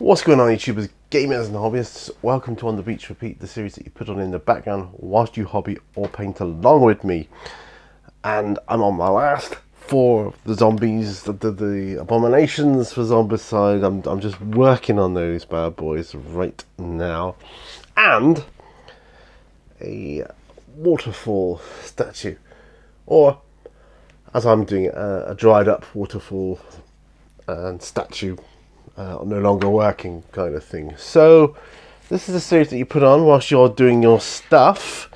What's going on, YouTubers, gamers and hobbyists? Welcome to On the Beach Repeat, the series that you put on in the background whilst you hobby or paint along with me. And I'm on my last four of the zombies, the Abominations for Zombicide. I'm just working on those bad boys right now. And a Waterfall statue. Or, as I'm doing it, a dried up waterfall and statue. No longer working kind of thing. So this is a series that you put on whilst you're doing your stuff,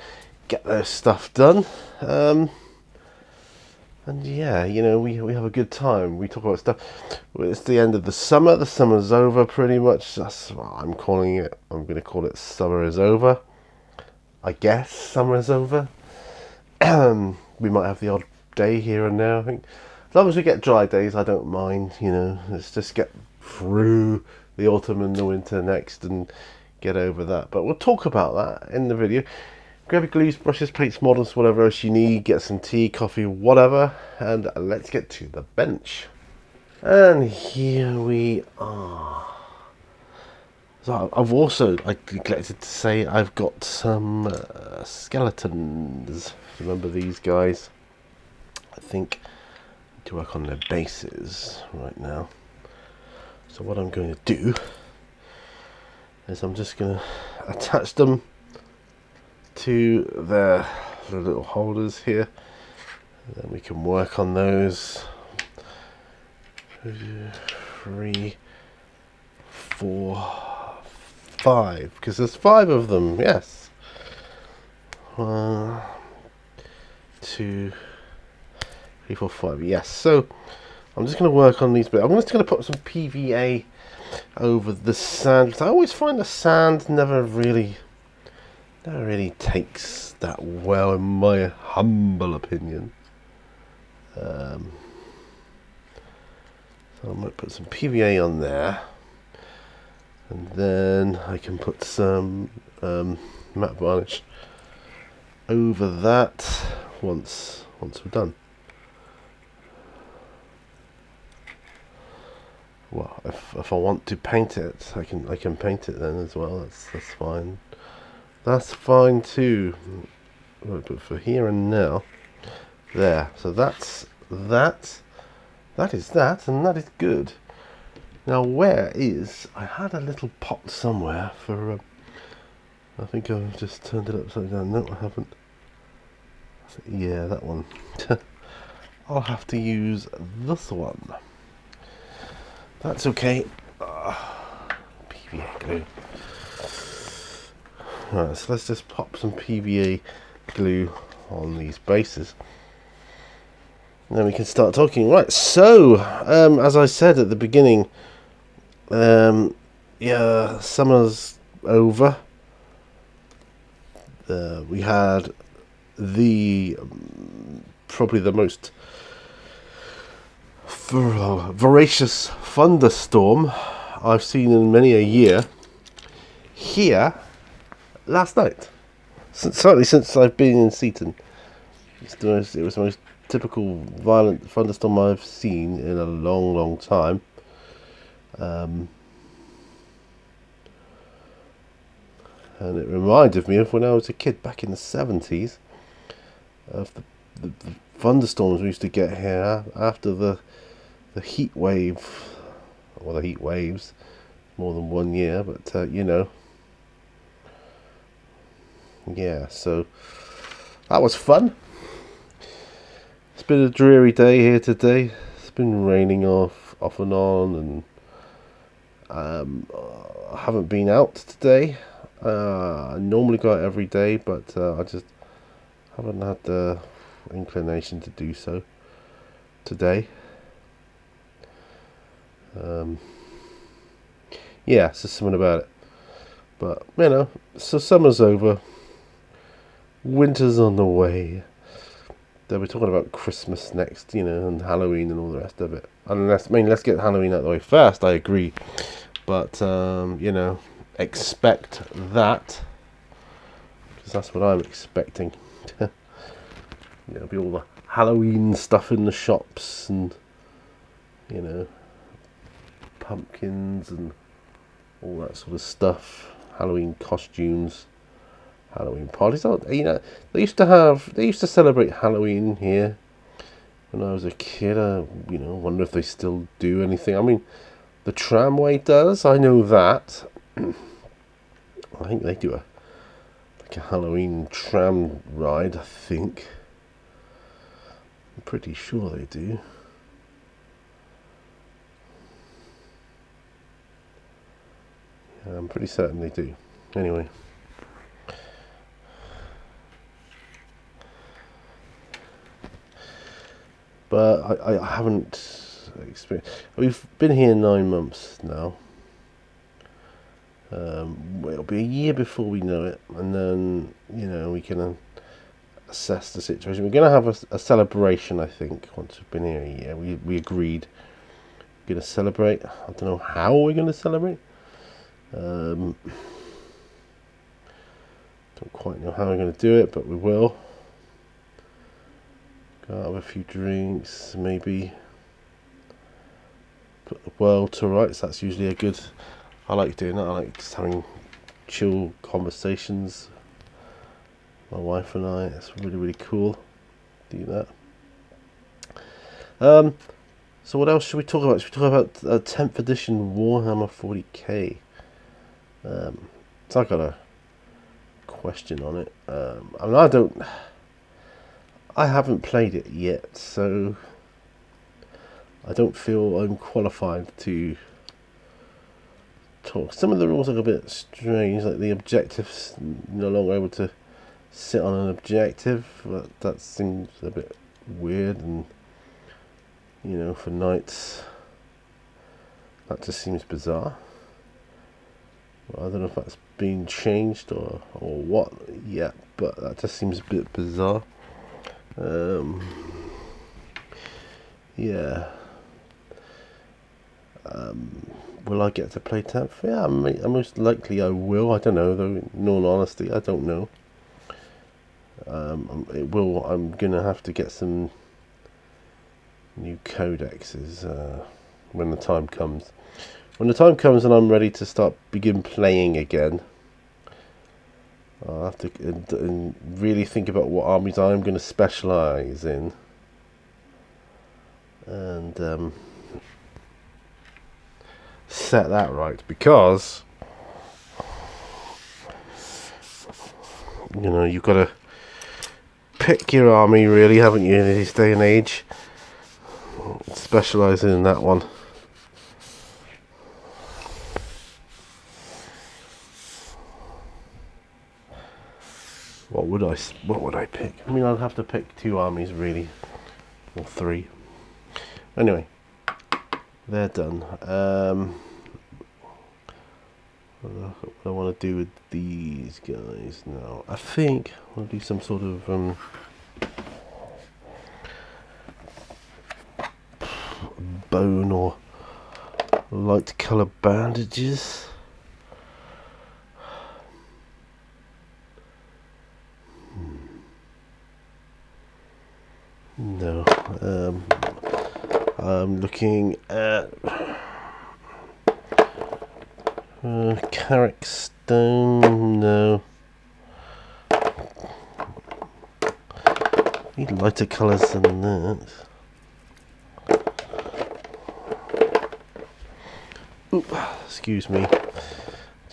get their stuff done, and yeah, you know, we have a good time. We talk about stuff. It's the end of the summer's over pretty much. That's what I'm calling it. I'm going to call it summer is over, I guess. Summer is over. We might have the odd day here and there, I think. As long as we get dry days, I don't mind, you know. Let's just get through the autumn and the winter next and get over that. But we'll talk about that in the video. Grab your glues, brushes, paints, models, whatever else you need. Get some tea, coffee, whatever. And let's get to the bench. And here we are. So I've also, I neglected to say, I've got some skeletons. Remember these guys? I think to work on their bases right now. So what I'm going to do is I'm just going to attach them to their little holders here, and then we can work on those. 3, 4, 5, because there's 5 of them. Yes. 1, 2, 3, 4, 5. Yes. So I'm just going to work on these bits. I'm just going to put some PVA over the sand, because I always find the sand never really takes that well, in my humble opinion. So I'm going to put some PVA on there, and then I can put some matte varnish over that once we're done. Well, if I want to paint it, I can paint it then as well. That's fine. That's fine too. But for here and now, there. So that's that. That is that, and that is good. Now, where is? I had a little pot somewhere for. I think I've just turned it upside down. No, I haven't. Yeah, that one. I'll have to use this one. That's okay. PVA glue. Right, so let's just pop some PVA glue on these bases. And then we can start talking. Right, so, as I said at the beginning, yeah, summer's over. We had the, probably the most voracious thunderstorm I've seen in many a year here last night. Certainly since I've been in Seaton. It was the most typical violent thunderstorm I've seen in a long time. And it reminded me of when I was a kid back in the 70s, of the thunderstorms we used to get here after the heat wave, or the heat waves, more than 1 year, but you know, yeah, so that was fun. It's been a dreary day here today. It's been raining off and on, and I haven't been out today. I normally go out every day, but I just haven't had the inclination to do so today. Yeah, it's just something about it. But, you know, so summer's over. Winter's on the way. They'll be talking about Christmas next, you know, and Halloween and all the rest of it. Let's get Halloween out of the way first, I agree. But, you know, expect that. Because that's what I'm expecting. There'll be all the Halloween stuff in the shops, and, you know, pumpkins and all that sort of stuff. Halloween costumes, Halloween parties. Oh, you know, they used to celebrate Halloween here when I was a kid. You know, wonder if they still do anything. I mean, the tramway does. I know that. I think they do a Halloween tram ride. I think. I'm pretty sure they do. I'm pretty certain they do. Anyway. But I haven't experienced... We've been here 9 months now. It'll be a year before we know it. And then, you know, we can assess the situation. We're going to have a celebration, I think, once we've been here a year. We agreed. We're going to celebrate. I don't know how we're going to celebrate. Don't quite know how we're going to do it, but we will. Go out with a few drinks, maybe put the world to rights. That's usually a good... I like doing that. I like just having chill conversations. My wife and I. It's really, really cool. Do that. So what else should we talk about? Should we talk about 10th edition Warhammer 40k? So I got a question on it. I mean, I haven't played it yet, so I don't feel I'm qualified to talk. Some of the rules are a bit strange, like the objectives, no longer able to sit on an objective. That seems a bit weird, and you know, for knights, that just seems bizarre. Well, I don't know if that's been changed or what yet, but that just seems a bit bizarre. Yeah. Will I get to play 10th? Yeah, most likely I will. I don't know, though. In all honesty, I don't know. It will. I'm gonna have to get some new codexes when the time comes. When the time comes and I'm ready to begin playing again, I'll have to and really think about what armies I'm going to specialise in, and set that right, because you know, you've got to pick your army, really, haven't you, in this day and age? Specialising in that one. What would I pick? I mean, I'd have to pick 2 armies, really, or 3. Anyway, they're done. What I want to do with these guys now? I think I'll do some sort of bone or light colour bandages. No, I'm looking at Carrick stone. No, need lighter colours than that. Oop, excuse me.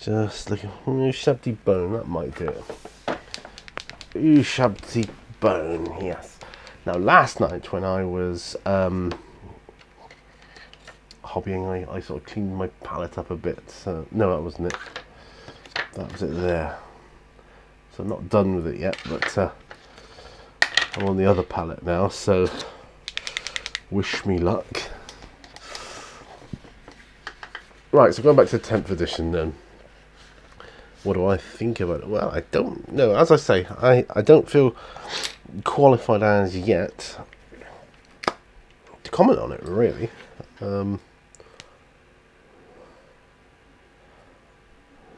Just looking. Shabty bone. That might do it. Shabty bone. Yes. Now, last night when I was hobbying, I sort of cleaned my palette up a bit. No, that wasn't it. That was it there. So I'm not done with it yet, but I'm on the other palette now, so wish me luck. Right, so going back to the 10th edition then. What do I think about it? Well, I don't know. As I say, I don't feel qualified as yet to comment on it, really.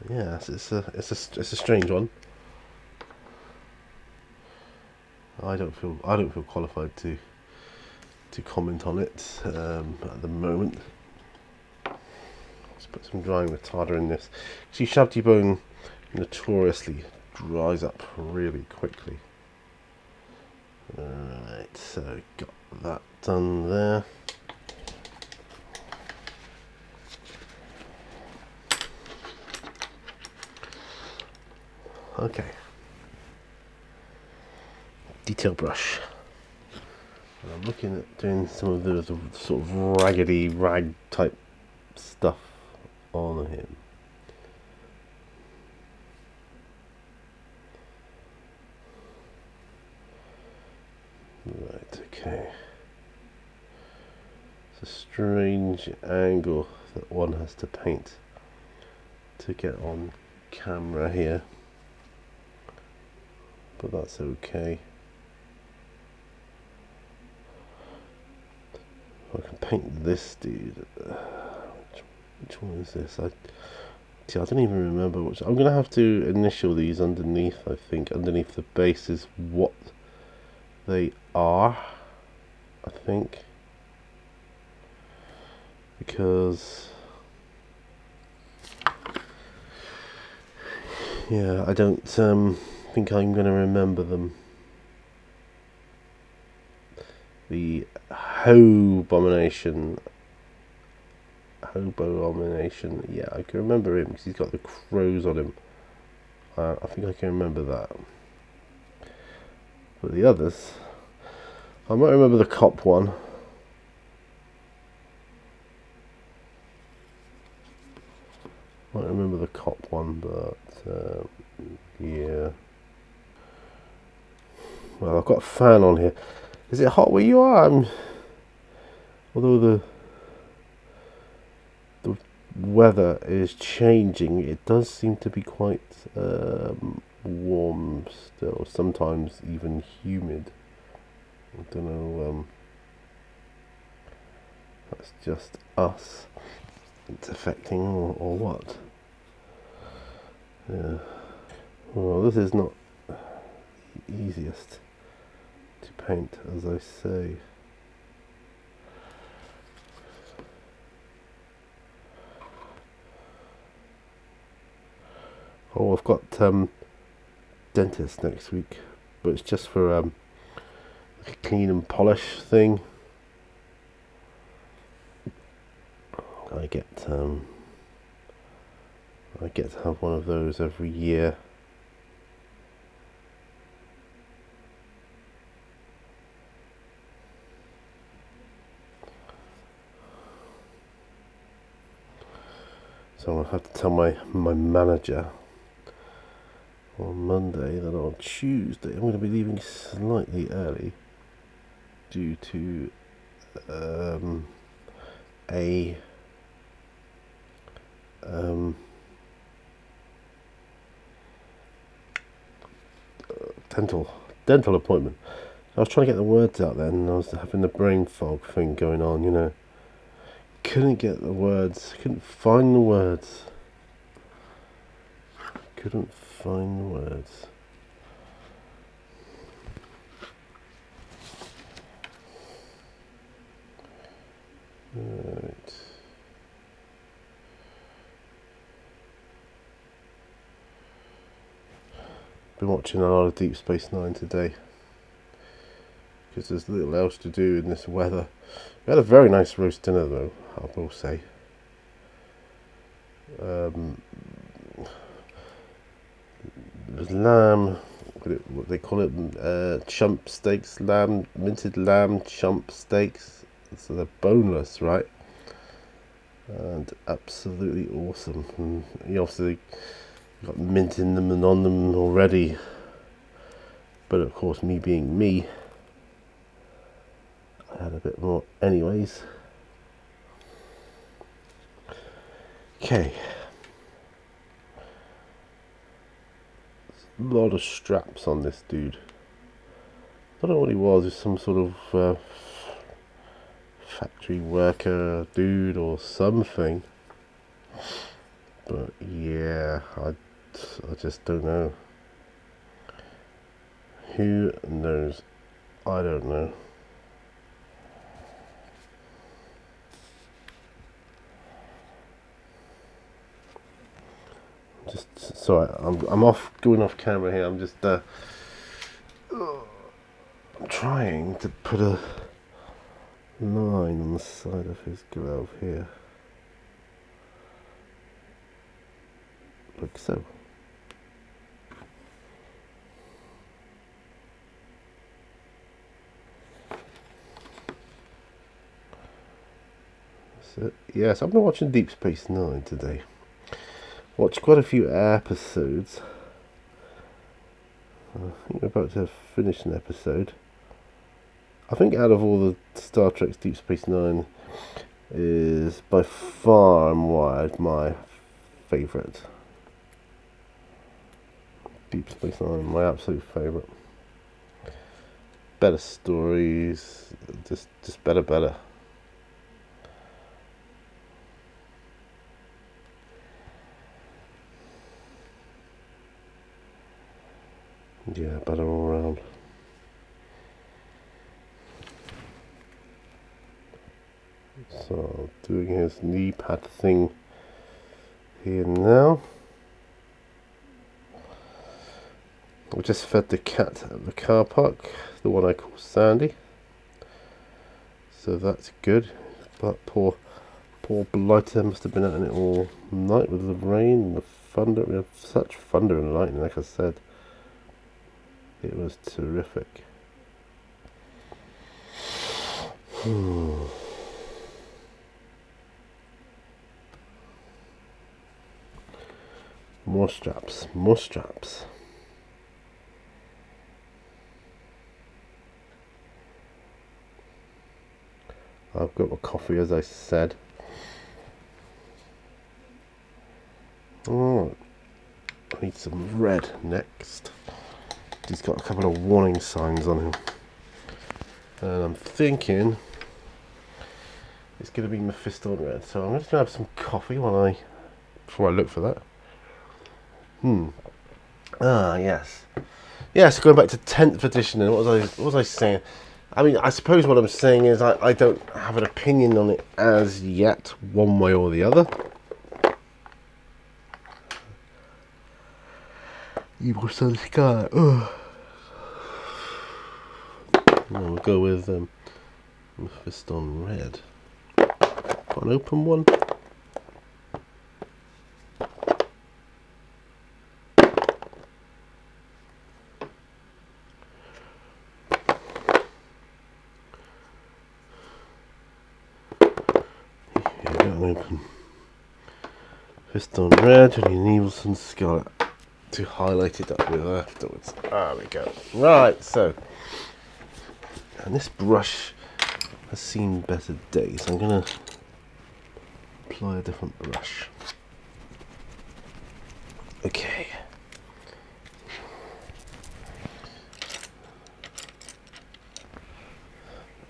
Yeah, it's a strange one. I don't feel qualified to comment on it at the moment. It's put some drying retarder in this. See, shabby bone notoriously dries up really quickly. Alright, so got that done there. Okay. Detail brush. And I'm looking at doing some of the sort of raggedy rag type stuff on him. Right, okay. It's a strange angle that one has to paint to get on camera here, but that's okay. I can paint this dude. Which one is this? I don't even remember which. I'm gonna have to initial these underneath. I think underneath the base is what they are. I think because yeah, I don't think I'm gonna remember them. The Abomination. Yeah, I can remember him because he's got the crows on him. I think I can remember that. But the others, I might remember the cop one. But yeah. Well, I've got a fan on here. Is it hot where you are? Although the weather is changing, it does seem to be quite warm still, sometimes even humid. I don't know, that's just us it's affecting or what. Yeah. Well, this is not the easiest to paint, as I say. Oh, I've got dentist next week, but it's just for like a clean and polish thing. I get to have one of those every year. So I'll have to tell my manager on Monday that on Tuesday I'm going to be leaving slightly early due to a dental appointment. I was trying to get the words out then, and I was having the brain fog thing going on, you know. Couldn't get the words, couldn't find the words. Right. Been watching a lot of Deep Space Nine today because there's little else to do in this weather. We had a very nice roast dinner though, I will say. It was lamb, what they call it, chump steaks, minted lamb chump steaks. So they're boneless, right? And absolutely awesome. And you obviously got mint in them and on them already. But of course, me being me, I had a bit more anyways. Okay. A lot of straps on this dude. I don't know what he was. He's some sort of factory worker dude or something. But yeah, I just don't know. Who knows? I don't know. Sorry, I'm going off camera here. I'm just I'm trying to put a line on the side of his glove here, like so. So, yes, I've been watching Deep Space Nine today. Watched quite a few episodes. I think we're about to finish an episode. I think out of all the Star Treks, Deep Space Nine is by far and wide my favourite. Deep Space Nine, my absolute favourite. Better stories, just better. Yeah, better all around. So, doing his knee pad thing here now. I just fed the cat at the car park, the one I call Sandy. So that's good. But poor Blighter must have been out in it all night with the rain and the thunder. We had such thunder and lightning, like I said. It was terrific. More straps. I've got my coffee, as I said. Oh, I need some red next. He's got a couple of warning signs on him. And I'm thinking it's going to be Mephisto red. So I'm just going to have some coffee before I look for that. Yes. Yes, going back to 10th edition, and what was I saying? I mean, I suppose what I'm saying is I don't have an opinion on it as yet, one way or the other. Evil Sun Sky. We'll go with Mephisto red. Got an open one. Open Mephisto red and an Evil Sun Scarlet to highlight it up with afterwards. There we go. Right, so, and this brush has seen better days. I'm going to apply a different brush. Okay.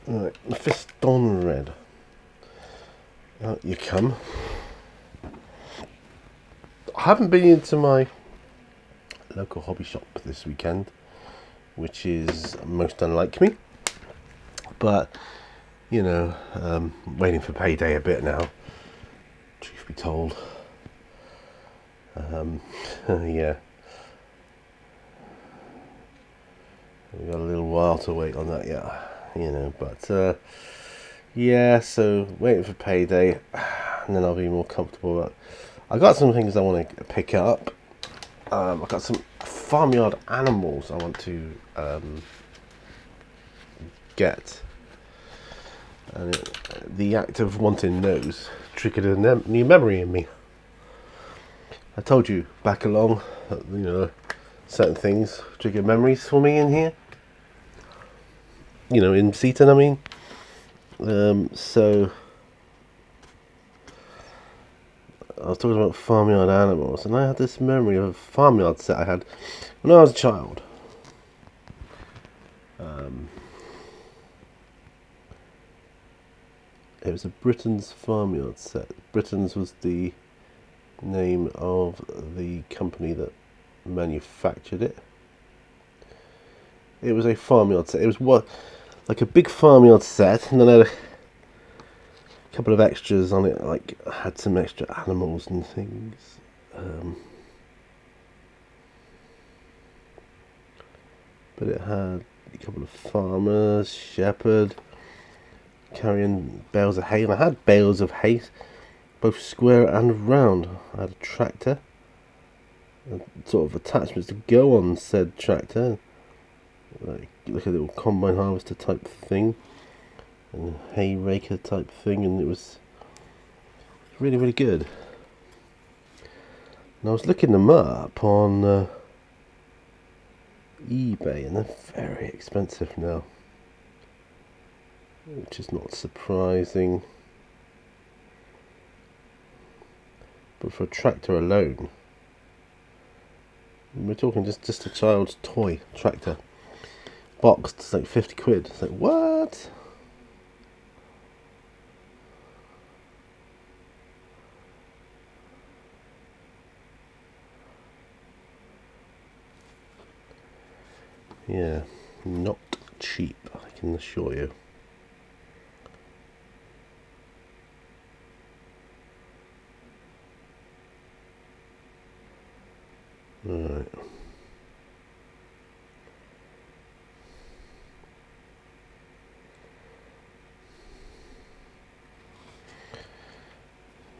Right, Mephisto red. Out you come. I haven't been into my local hobby shop this weekend, which is most unlike me. But, you know, waiting for payday a bit now, truth be told. Yeah. We've got a little while to wait on that, yeah. You know, but yeah, so waiting for payday, and then I'll be more comfortable. But I got some things I want to pick up. I've got some farmyard animals I want to get, and the act of wanting those triggered a new memory in me. I told you back along that, you know, certain things trigger memories for me in here. You know, in Seaton, I mean. So I was talking about farmyard animals, and I had this memory of a farmyard set I had when I was a child. It was a Britain's farmyard set. Britain's was the name of the company that manufactured it. It was a farmyard set. It was like a big farmyard set, and then I had a couple of extras on it, like I had some extra animals and things. but it had a couple of farmers, shepherd, carrying bales of hay, and I had bales of hay, both square and round. I had a tractor, and sort of attachments to go on said tractor, like a little combine harvester type thing, and a hay raker type thing, and it was really, really good. And I was looking them up on eBay, and they're very expensive now, which is not surprising. But for a tractor alone, we're talking just a child's toy tractor, boxed, it's like 50 quid. It's like, what? Yeah, not cheap, I can assure you. Right.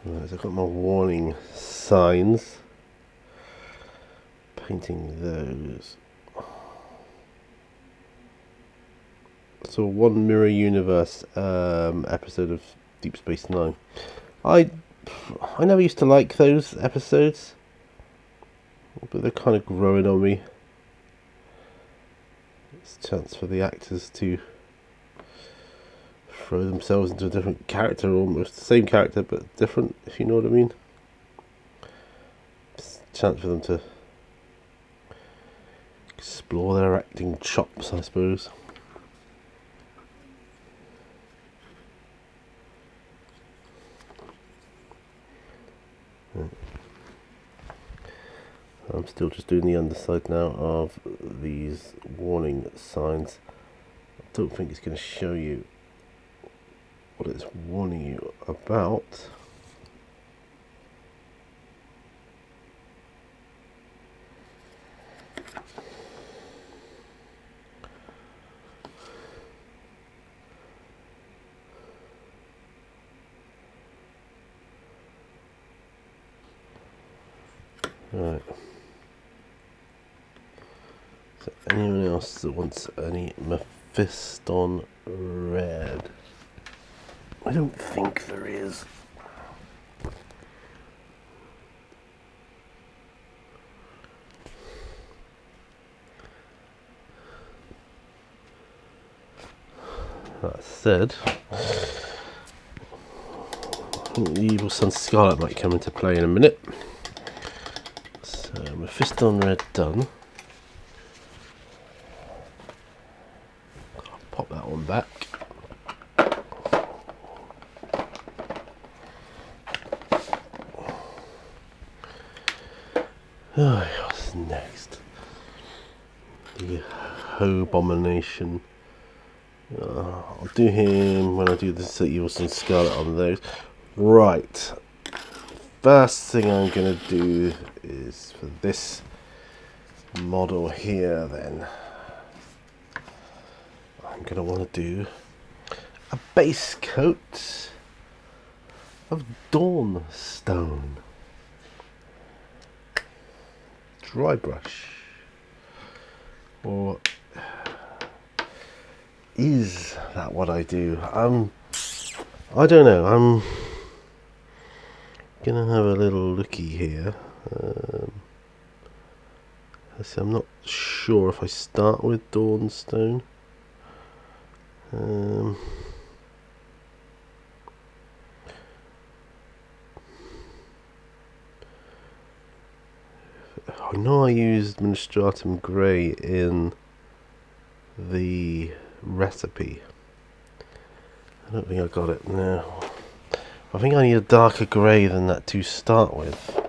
Right, so I've got my warning signs. Painting those. So one Mirror Universe episode of Deep Space Nine. I never used to like those episodes, but they're kind of growing on me. It's a chance for the actors to throw themselves into a different character, almost the same character but different, if you know what I mean. It's a chance for them to explore their acting chops, I suppose. I'm still just doing the underside now of these warning signs. I don't think it's going to show you what it's warning you about. Right. So anyone else that wants any Mephiston red? I don't think there is. That said, I think the Evil Sun Scarlet might come into play in a minute. So Mephiston red done. I'll pop that one back. Oh, what's next? The Abomination. I'll do him when I do the Evil Sun Scarlet on those. Right. First thing I'm going to do is for this model here, then I'm going to want to do a base coat of Dawnstone. Dry brush. Or is that what I do? I don't know. I'm gonna have a little looky here. I'm not sure if I start with Dawnstone. I know I used Ministratum Grey in the recipe. I don't think I got it now. I think I need a darker grey than that to start with.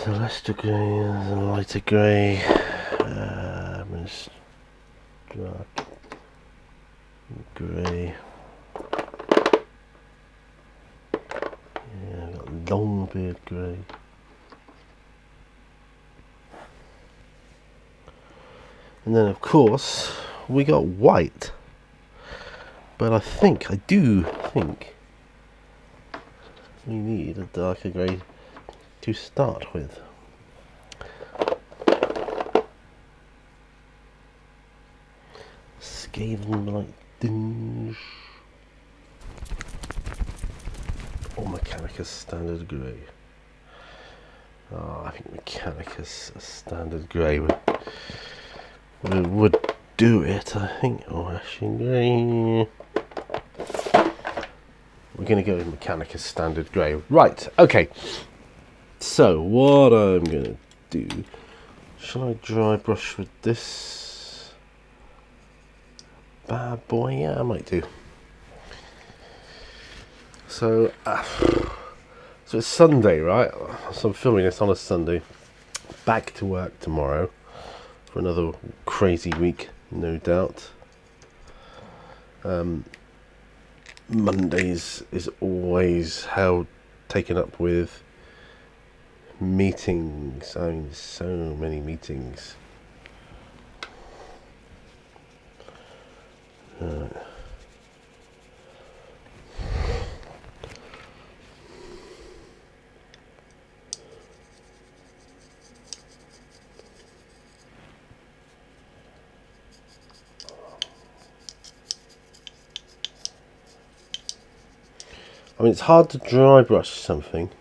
Celestial grey and a lighter grey. Ministratum Grey. Yeah, I've got Longbeard grey. And then of course we got white. But I do think we need a darker grey to start with. Skaven light dinge. Or Mechanicus standard grey. Oh, I think Mechanicus standard grey would do it, I think. Oh, Ashen grey. We're going to go with Mechanicus standard grey. Right, okay. So, what I'm going to do... Shall I dry brush with this bad boy? Yeah, I might do. So it's Sunday, right? So I'm filming this on a Sunday. Back to work tomorrow for another crazy week, no doubt. Mondays is always taken up with meetings. I mean, so many meetings. I mean, it's hard to dry brush something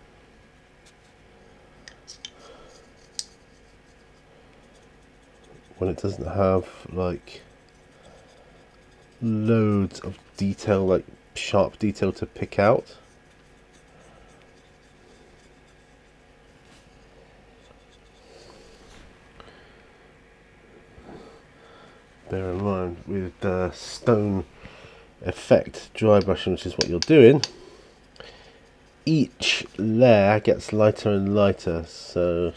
when it doesn't have like loads of detail, like sharp detail to pick out. Bear in mind with the stone effect dry brushing, which is what you're doing, each layer gets lighter and lighter, so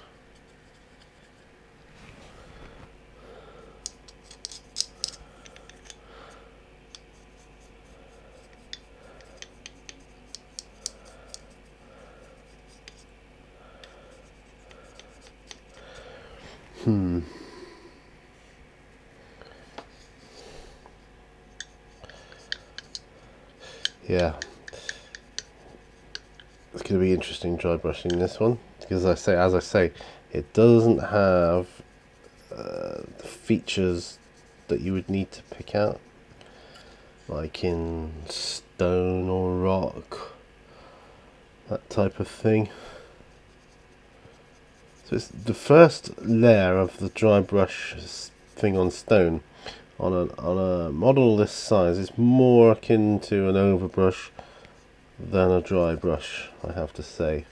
yeah, it's going to be interesting dry brushing this one, because as I say, it doesn't have the features that you would need to pick out, like in stone or rock, that type of thing. So it's the first layer of the dry brush thing on stone. On a model this size, it's more akin to an overbrush than a dry brush, I have to say.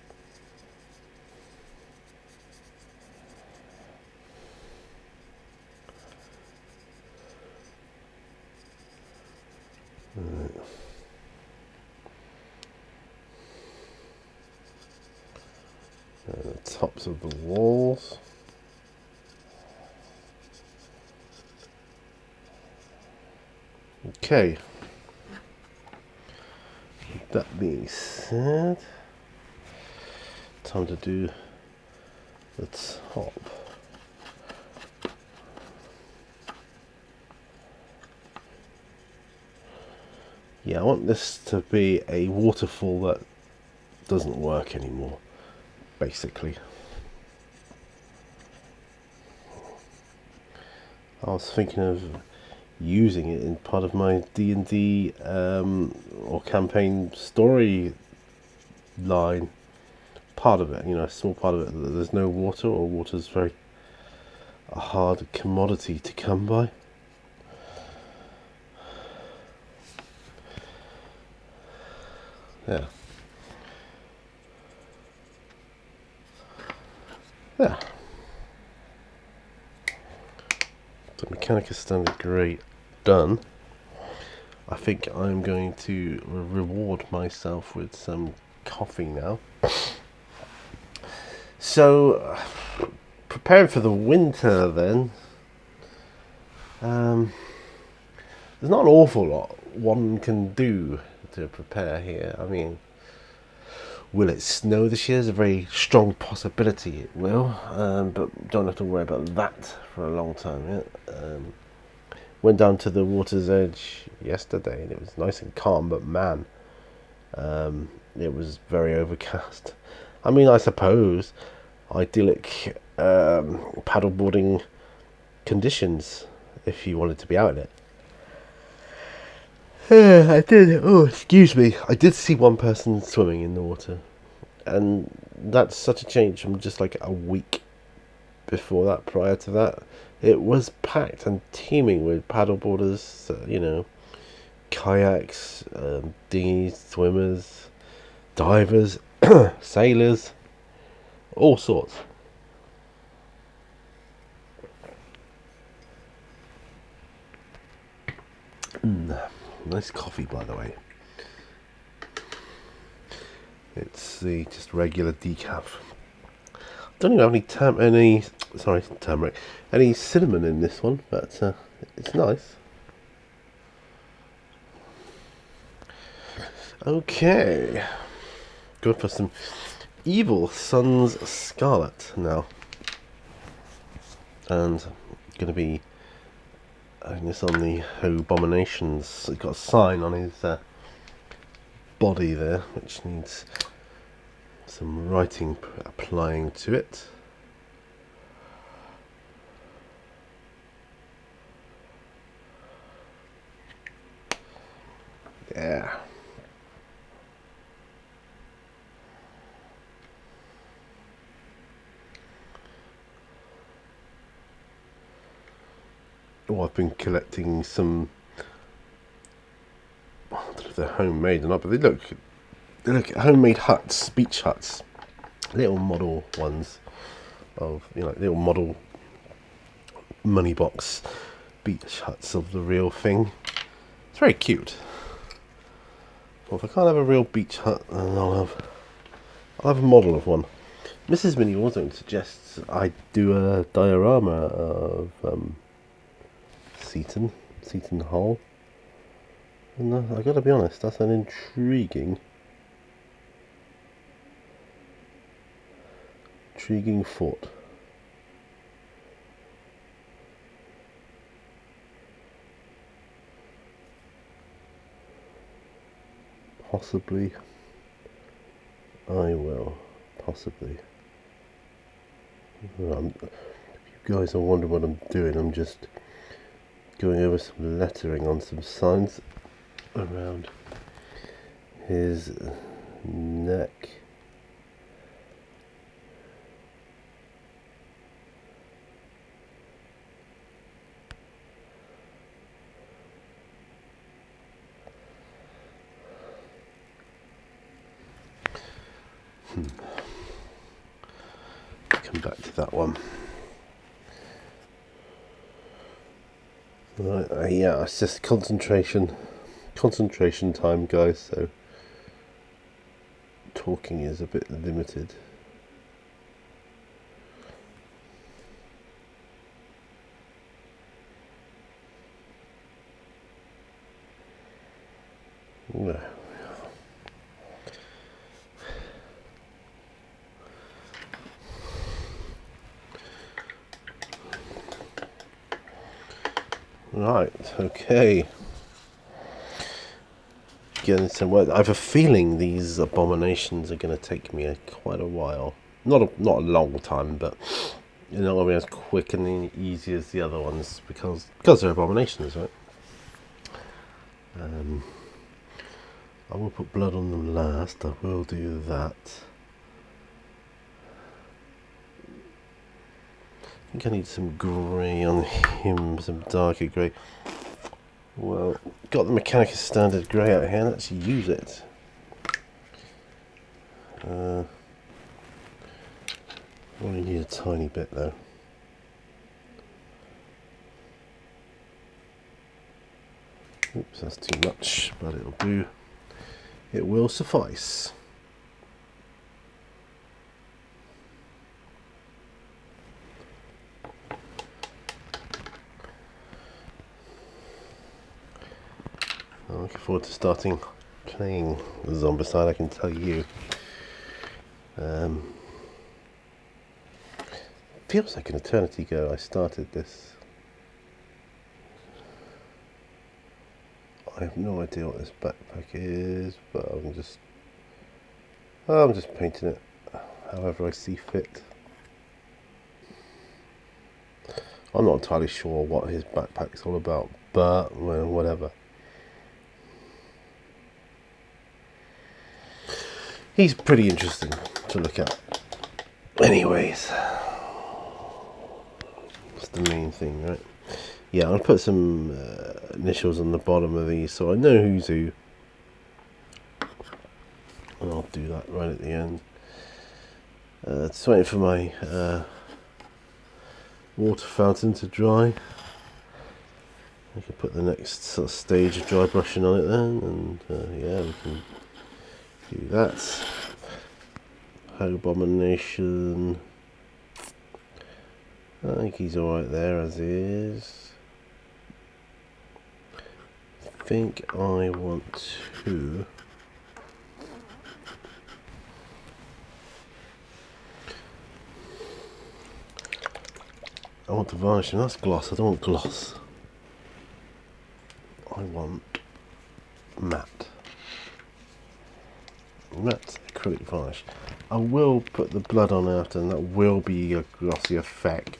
The tops of the walls. Okay. That being said, time to do the top. Yeah, I want this to be a waterfall that doesn't work anymore, basically. I was thinking of using it in part of my D&D or campaign story line. Part of it, you know, a small part of it. There's no water, or water's very a hard commodity to come by. Yeah. Yeah. So Mechanicus standard grey done. I think I'm going to reward myself with some coffee now. So, preparing for the winter then. There's not an awful lot one can do to prepare here. I mean, Will it snow this year? There's a very strong possibility it will, but don't have to worry about that for a long time yet. Went down to the water's edge yesterday and it was nice and calm, but man, it was very overcast. I mean, I suppose idyllic paddleboarding conditions if you wanted to be out in it. I did. Oh, excuse me. I did see one person swimming in the water, and that's such a change from just like a week before that. Prior to that, it was packed and teeming with paddleboarders. Kayaks, dinghies, swimmers, divers, sailors, all sorts. Nice coffee, by the way. It's the just regular decaf. Don't even have any cinnamon in this one, but it's nice. Okay, good for some Evil Sun's Scarlet now, and going to be having this on the Abominations. He's got a sign on his body there, which needs some writing applying to it. Yeah. Oh, I've been collecting some. I don't know if they're homemade or not, but they look homemade huts, beach huts, little model ones of little model money box beach huts of the real thing. It's very cute. Well, if I can't have a real beach hut, then I'll have a model of one. Mrs. Minnie also suggests I do a diorama of Seaton Hall, and I gotta be honest, that's an intriguing fort. Possibly I will. Possibly. If you guys are wondering what I'm doing, I'm just going over some lettering on some signs around his neck. Come back to that one. Right, yeah, it's just concentration time, guys, so talking is a bit limited. No. Right, okay. Getting some work. I have a feeling these Abominations are going to take me quite a while. Not a long time, but they're not going to be as quick and easy as the other ones because they're Abominations, right? I will put blood on them last. I will do that. I think I need some grey on him, some darker grey. Well, got the Mechanicus standard grey out here. Let's use it. Only need a tiny bit though. Oops, that's too much, but it'll do. It will suffice. I'm looking forward to starting playing Zombicide, I can tell you. Feels like an eternity ago I started this. I have no idea what this backpack is, but I'm just painting it however I see fit. I'm not entirely sure what his backpack's all about, but well, whatever. He's pretty interesting to look at. Anyways, that's the main thing, right? Yeah, I'll put some initials on the bottom of these so I know who's who. And I'll do that right at the end. Just waiting for my water fountain to dry. I can put the next sort of stage of dry brushing on it then, and yeah, we can do that. Abomination. I think he's alright there as is. I think I want to varnish him. That's gloss. I don't want gloss. I want matte acrylic varnish. I will put the blood on after, and that will be a glossy effect.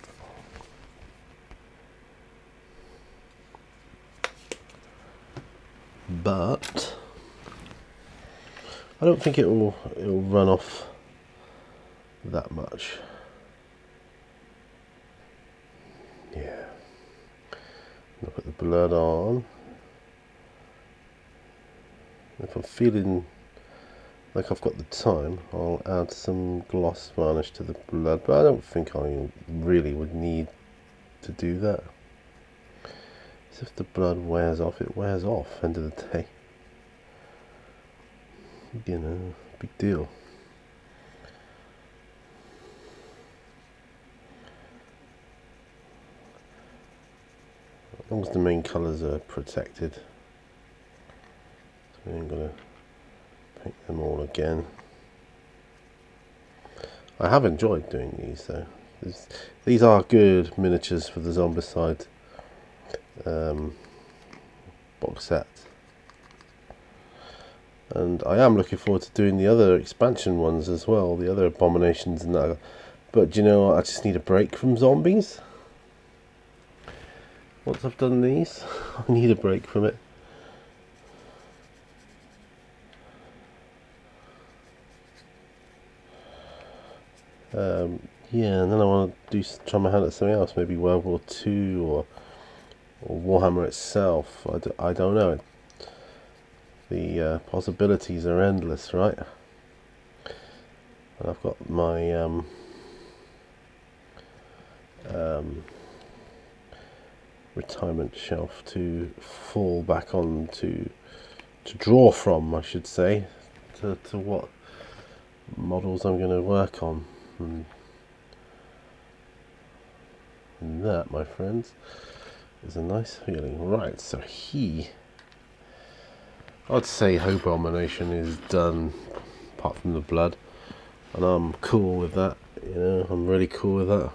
But I don't think it'll run off that much. Yeah. I'll put the blood on. If I'm feeling like I've got the time, I'll add some gloss varnish to the blood, but I don't think I really would need to do that. So if the blood wears off, it wears off, end of the day. You know, big deal. As long as the main colours are protected. So we ain't gonna paint them all again. I have enjoyed doing these though. These are good miniatures for the Zombicide box set. And I am looking forward to doing the other expansion ones as well, the other Abominations and that. But do you know what? I just need a break from zombies. Once I've done these, I need a break from it. Yeah, and then I want to try my hand at something else, maybe World War II or Warhammer itself. I don't know. The possibilities are endless, right? And I've got my retirement shelf to fall back on to draw from, I should say, to what models I'm going to work on. And that, my friends, is a nice feeling. Right, so I'd say Abomination is done, apart from the blood, and I'm cool with that. You know, I'm really cool with that.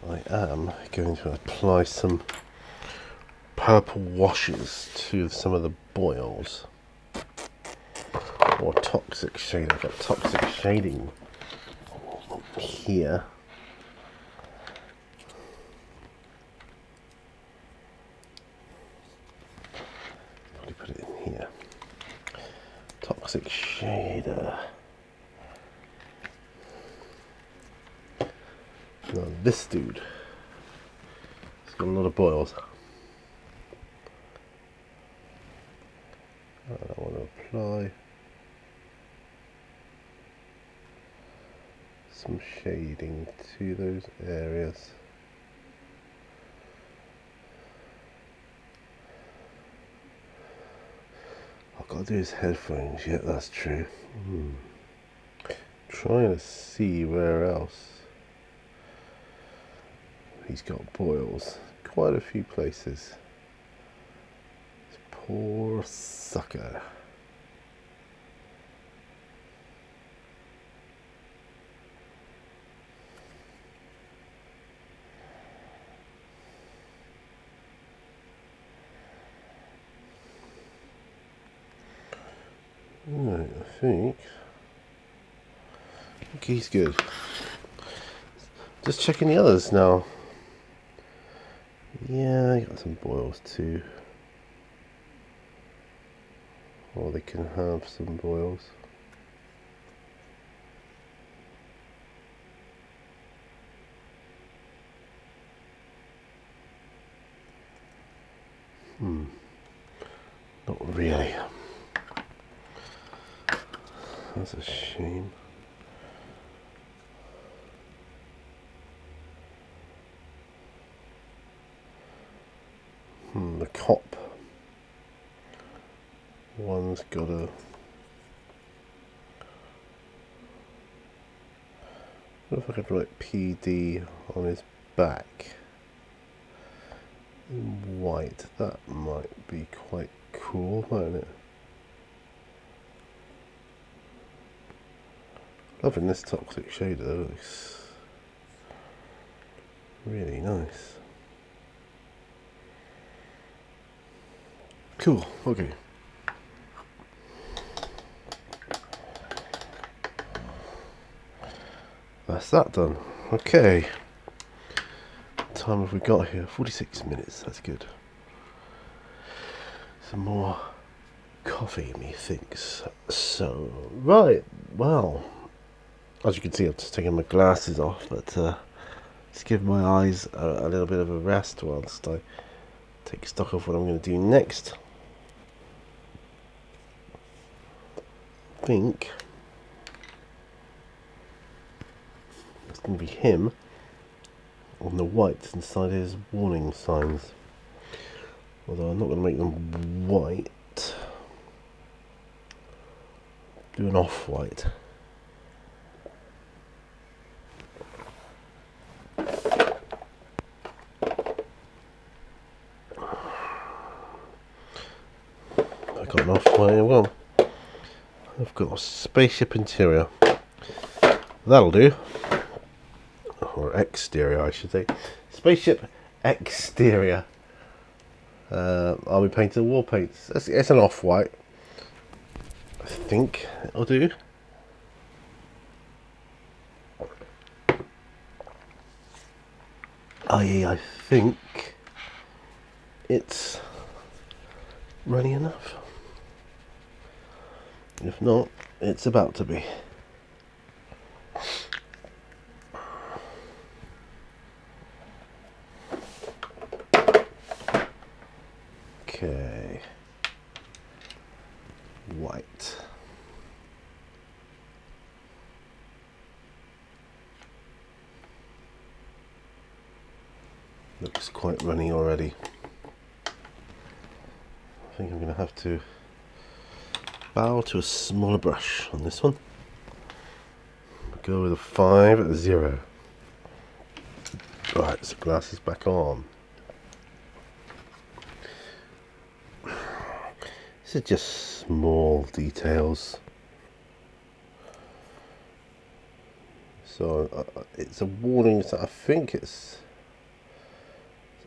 I am going to apply some purple washes to some of the boils, or toxic shade. I've got toxic shading here. Probably put it in here. Toxic shader. Now this dude, he's got a lot of boils. And I want to apply some shading to those areas. I've got to do his headphones, yeah, that's true. Trying to see where else he's got boils. quite a few places. This poor sucker. Right, I think he's good. Just checking the others now. Yeah, I got some boils too. Or they can have some boils. Not really. That's a shame. The cop one's got a... What if I could write PD on his back in white? That might be quite cool, mightn't it? Loving this toxic shader, though. Looks really nice. Cool, okay. That's that done. Okay. What time have we got here? 46 minutes, that's good. Some more coffee, methinks. So, right, well, as you can see, I'm just taking my glasses off, but just give my eyes a little bit of a rest whilst I take stock of what I'm going to do next. I think it's going to be him on the whites inside his warning signs. Although I'm not going to make them white. Do an off-white. I got an off-white. Well, I've got a spaceship interior. That'll do. Or exterior, I should say. Spaceship exterior. I'll be painting wall paints. It's an off-white. I think it'll do. I think it's runny enough. If not, it's about to be. Okay. White. Looks quite runny already. I think I'm going to have to bow to a smaller brush on this one. Go with a 5 at 0. Right, so glasses back on. These are just small details. So it's a warning. So I think it's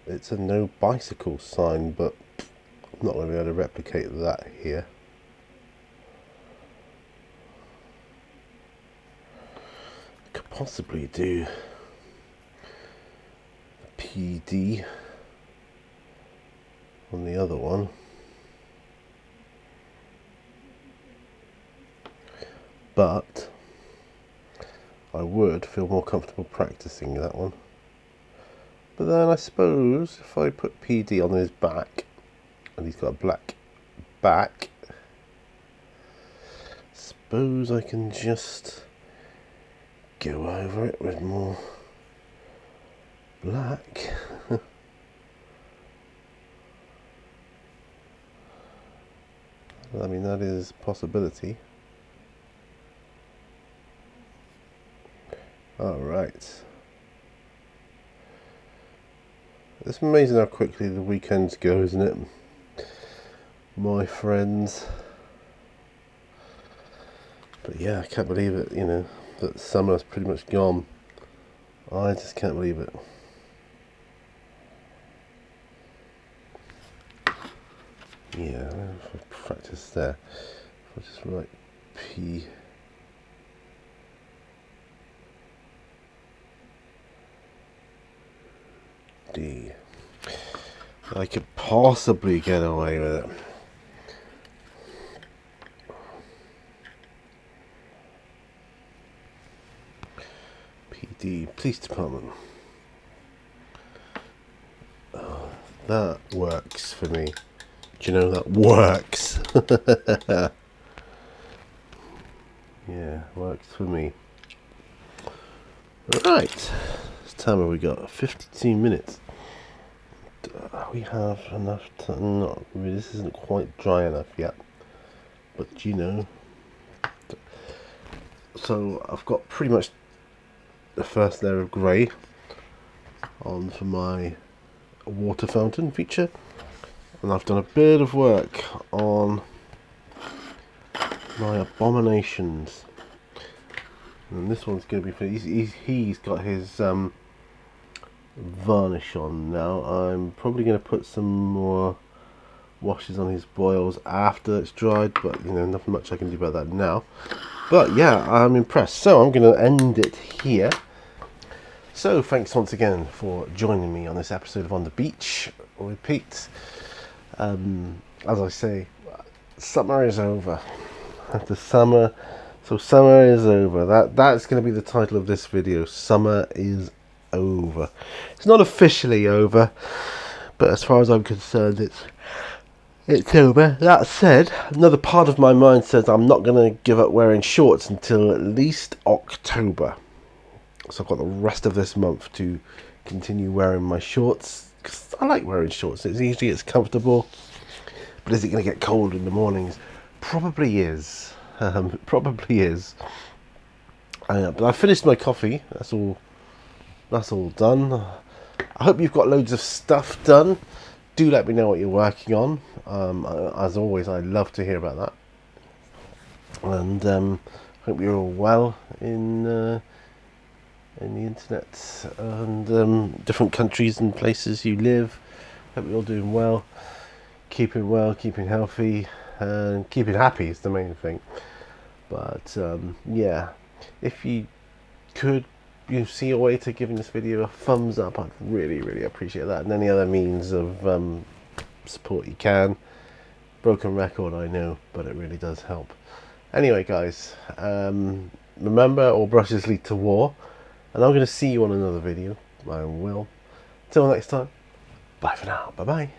a no bicycle sign, but I'm not going to be able to replicate that here. I could possibly do PD on the other one. But I would feel more comfortable practicing that one. But then I suppose if I put PD on his back, and he's got a black back, suppose I can just go over it with more black. I mean, that is a possibility. Alright. It's amazing how quickly the weekends go, isn't it, my friends? But yeah, I can't believe it, you know, that summer's pretty much gone. I just can't believe it. Yeah, if I practice there, if I just write P D, I could possibly get away with it. PD, Police Department. Oh, that works for me. Do you know that works? Yeah, works for me. Right, this time have we got? 52 minutes. We have enough time. Not really, this isn't quite dry enough yet. But you know. So I've got pretty much the first layer of grey on for my water fountain feature. And I've done a bit of work on my Abominations. And this one's going to be, he's got his varnish on now. I'm probably going to put some more washes on his boils after it's dried, but you know, nothing much I can do about that now. But yeah, I'm impressed. So I'm going to end it here. So thanks once again for joining me on this episode of On the Beach with Pete. As I say, summer is over. Summer is over. That's going to be the title of this video. Summer is over. It's not officially over, but as far as I'm concerned, it's over. That said, another part of my mind says I'm not going to give up wearing shorts until at least October. So I've got the rest of this month to continue wearing my shorts, because I like wearing shorts. It's easy, it's comfortable. But is it going to get cold in the mornings? Probably is. Probably is. But I finished my coffee. That's all done. I hope you've got loads of stuff done. Do let me know what you're working on. As always, I love to hear about that. And hope you're all well in the internet and different countries and places you live. Hope you're all doing well, keeping healthy, and keeping happy is the main thing. But yeah, if you could see a way to giving this video a thumbs up, I'd really appreciate that, and any other means of support you can. Broken record, I know, but it really does help. Anyway guys, remember, all brushes lead to war, and I'm going to see you on another video. I will. Till next time, bye for now. Bye bye.